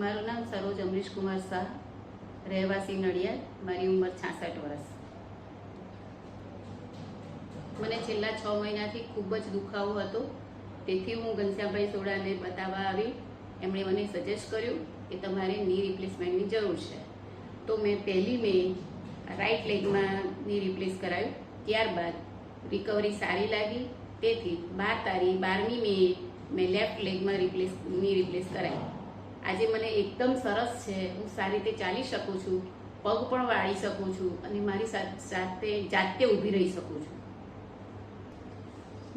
મારું નામ સરોજ અમરીશ કુમાર શાહ, રહેવાસી નડિયાદ. મારી ઉંમર 66 વર્ષ. મને છેલ્લા 6 મહિનાથી ખૂબ જ દુખાવો હતો. તેથી હું ઘનશ્યામભાઈ સોડાને બતાવવા આવી. એમણે મને સજેસ્ટ કર્યું કે તમારે ની રિપ્લેસમેન્ટની જરૂર છે. તો મેં 1 મે રાઈટ લેગમાં ની રિપ્લેસ કરાવ્યું. ત્યારબાદ રિકવરી સારી લાગી. તેથી 12મી મે મેં લેફ્ટ લેગમાં ની રિપ્લેસ કરાવી. આજે મને એકદમ સરસ છે. હું સારી રીતે ચાલી શકું છું, પગ પણ વાળી શકું છું અને મારી સાથે જાતે ઊભી રહી શકું છું.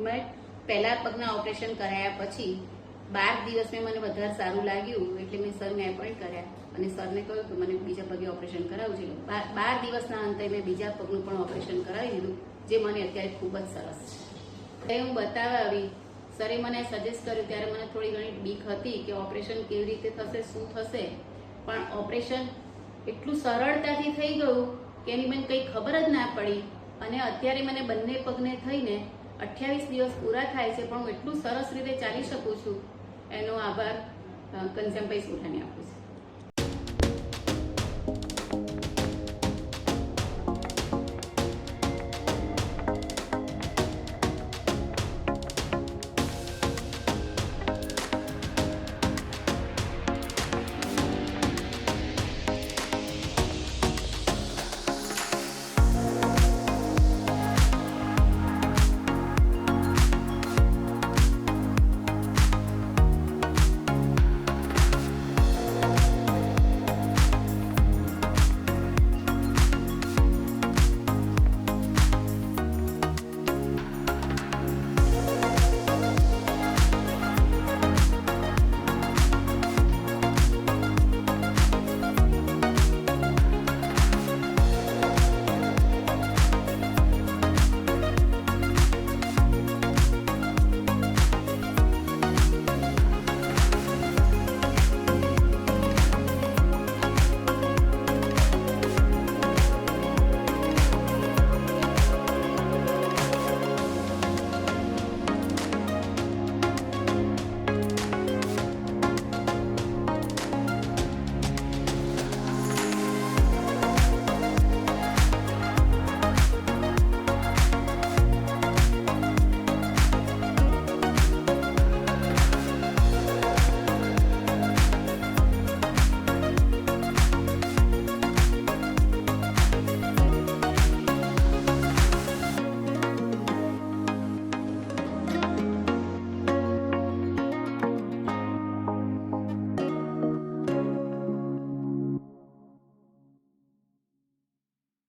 મેં પહેલા પગના ઓપરેશન કરાયા પછી 12 દિવસમાં મને વધારે સારું લાગ્યું, એટલે મેં સરને એપોઇન્ટ કર્યા અને સરને કહ્યું કે મને બીજા પગે ઓપરેશન કરાવવું છે. 12 દિવસના અંતે મેં બીજા પગનું પણ ઓપરેશન કરાવી દીધું, જે મને અત્યારે ખૂબ જ સરસ છે. હું બતાવવા આવી. સરે મને સજેસ્ટ કર્યું ત્યારે મને થોડી ઘણી બીક હતી કે ઓપરેશન કેવી રીતે થશે, શું થશે, પણ ઓપરેશન એટલું સરળતાથી થઈ ગયું કે એની મને કંઈ ખબર જ ના પડી. અને અત્યારે મને બંને પગને થઈને 28 દિવસ પૂરા થાય છે, પણ હું એટલું સરસ રીતે ચાલી શકું છું. એનો આભાર ઘનશ્યામભાઈ સોઢાને આપું છું.